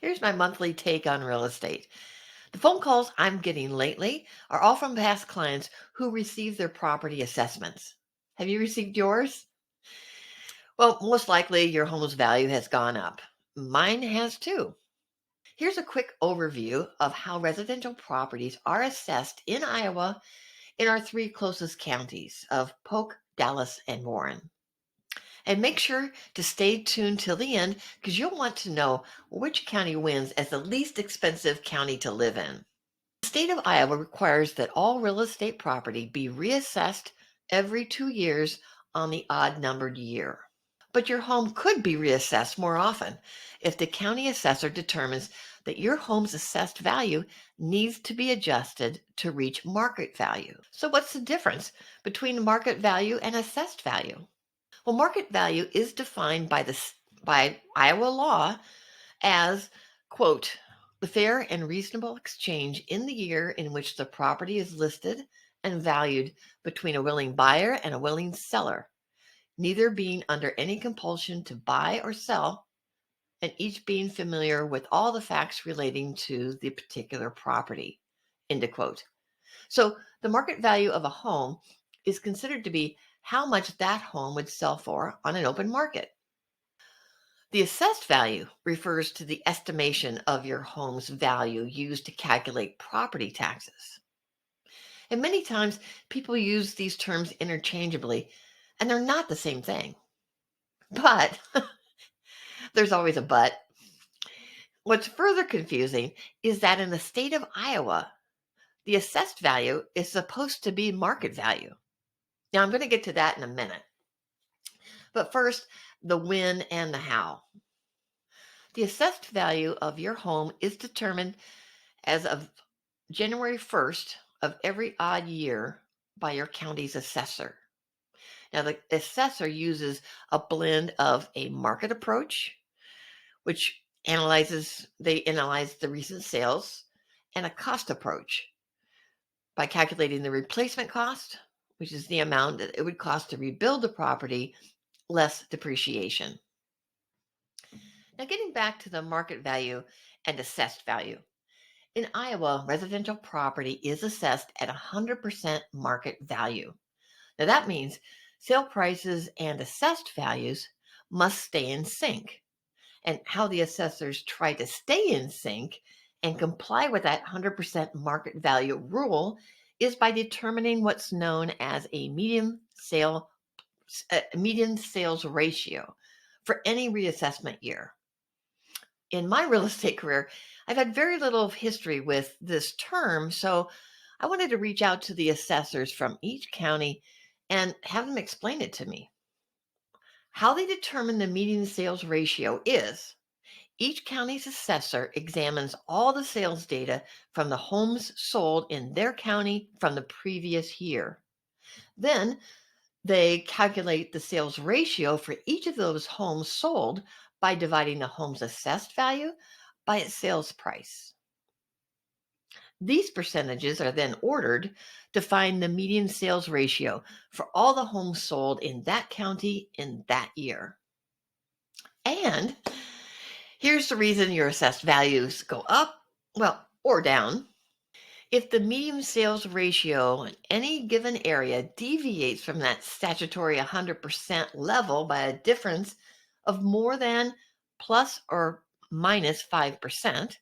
Here's my monthly take on real estate. The phone calls I'm getting lately are all from past clients who received their property assessments. Have you received yours? Well, most likely your home's value has gone up. Mine has too. Here's a quick overview of how residential properties are assessed in Iowa in our three closest counties of Polk, Dallas, and Warren. And make sure to stay tuned till the end because you'll want to know which county wins as the least expensive county to live in. The state of Iowa requires that all real estate property be reassessed every 2 years on the odd numbered year. But your home could be reassessed more often if the county assessor determines that your home's assessed value needs to be adjusted to reach market value. So, what's the difference between market value and assessed value? Well, market value is defined by Iowa law as, quote, the fair and reasonable exchange in the year in which the property is listed and valued between a willing buyer and a willing seller, neither being under any compulsion to buy or sell, and each being familiar with all the facts relating to the particular property, end of quote. So the market value of a home is considered to be how much that home would sell for on an open market. The assessed value refers to the estimation of your home's value used to calculate property taxes. And many times people use these terms interchangeably, and they're not the same thing. But there's always a but. What's further confusing is that in the state of Iowa, the assessed value is supposed to be market value. Now, I'm going to get to that in a minute. But first, the when and the how. The assessed value of your home is determined as of January 1st of every odd year by your county's assessor. Now, the assessor uses a blend of a market approach, which they analyze the recent sales, and a cost approach by calculating the replacement cost, which is the amount that it would cost to rebuild the property, less depreciation. Now, getting back to the market value and assessed value. In Iowa, residential property is assessed at 100% market value. Now, that means sale prices and assessed values must stay in sync. And how the assessors try to stay in sync and comply with that 100% market value rule is by determining what's known as a median sales ratio for any reassessment year. In my real estate career, I've had very little history with this term, so I wanted to reach out to the assessors from each county and have them explain it to me. How they determine the median sales ratio is each county's assessor examines all the sales data from the homes sold in their county from the previous year. Then they calculate the sales ratio for each of those homes sold by dividing the home's assessed value by its sales price. These percentages are then ordered to find the median sales ratio for all the homes sold in that county in that year. And here's the reason your assessed values go up, or down. If the median sales ratio in any given area deviates from that statutory 100% level by a difference of more than plus or minus 5%,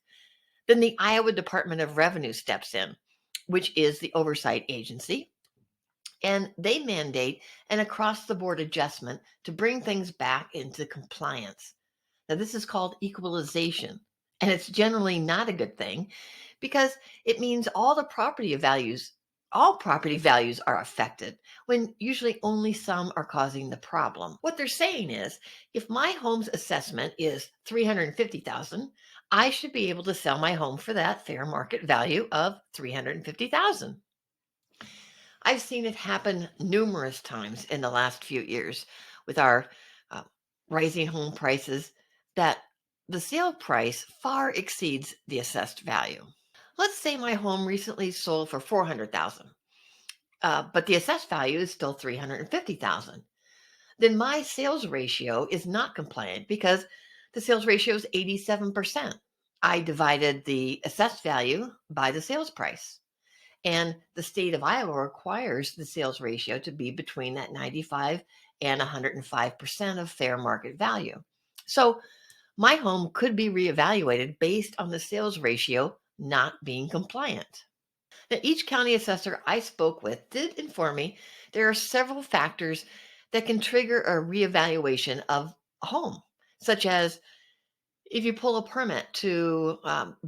then the Iowa Department of Revenue steps in, which is the oversight agency, and they mandate an across-the-board adjustment to bring things back into compliance. Now, this is called equalization, and it's generally not a good thing because it means all property values are affected when usually only some are causing the problem. What they're saying is, if my home's assessment is $350,000, I should be able to sell my home for that fair market value of $350,000. I've seen it happen numerous times in the last few years with our rising home prices that the sale price far exceeds the assessed value. Let's say my home recently sold for $400,000, but the assessed value is still $350,000. Then my sales ratio is not compliant because the sales ratio is 87%. I divided the assessed value by the sales price. And the state of Iowa requires the sales ratio to be between that 95 and 105% of fair market value. So my home could be reevaluated based on the sales ratio not being compliant. Now, each county assessor I spoke with did inform me there are several factors that can trigger a reevaluation of a home, such as if you pull a permit to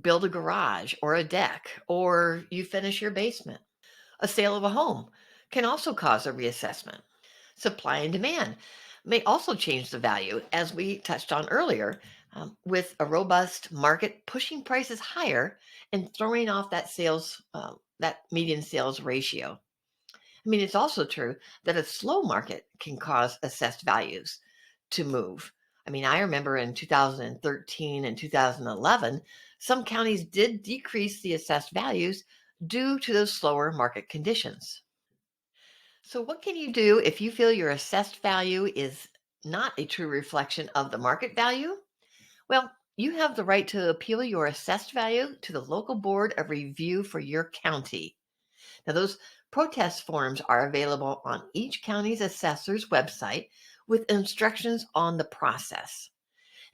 build a garage or a deck, or you finish your basement. A sale of a home can also cause a reassessment. Supply and demand may also change the value, as we touched on earlier, with a robust market pushing prices higher and throwing off that median sales ratio. I mean, it's also true that a slow market can cause assessed values to move. I mean, I remember in 2013 and 2011, some counties did decrease the assessed values due to those slower market conditions. So, what can you do if you feel your assessed value is not a true reflection of the market value? Well, you have the right to appeal your assessed value to the local board of review for your county. Now, those protest forms are available on each county's assessor's website with instructions on the process.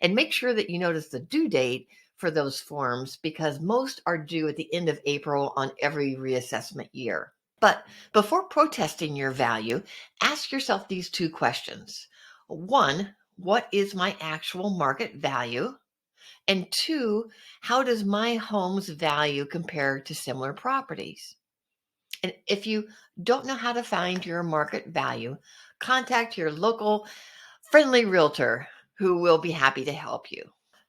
And make sure that you notice the due date for those forms because most are due at the end of April on every reassessment year. But before protesting your value, ask yourself these two questions. One, what is my actual market value? And two, how does my home's value compare to similar properties? And if you don't know how to find your market value, contact your local friendly realtor who will be happy to help you.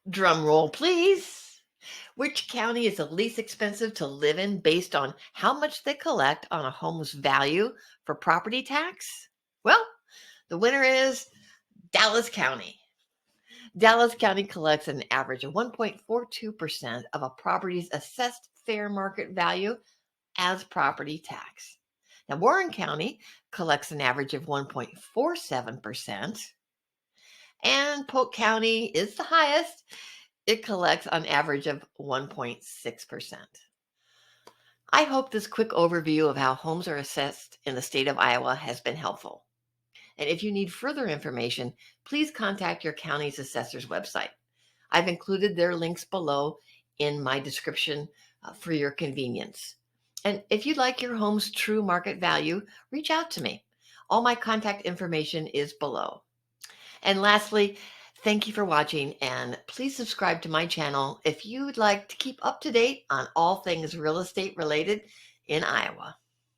Drum roll, please. Which county is the least expensive to live in based on how much they collect on a home's value for property tax? Well, the winner is Dallas County. Dallas County collects an average of 1.42% of a property's assessed fair market value as property tax. Now, Warren County collects an average of 1.47%, and Polk County is the highest. It collects an average of 1.6%. I hope this quick overview of how homes are assessed in the state of Iowa has been helpful. And if you need further information, please contact your county's assessor's website. I've included their links below in my description for your convenience. And if you'd like your home's true market value, reach out to me. All my contact information is below. And lastly, thank you for watching, and please subscribe to my channel if you'd like to keep up to date on all things real estate related in Iowa.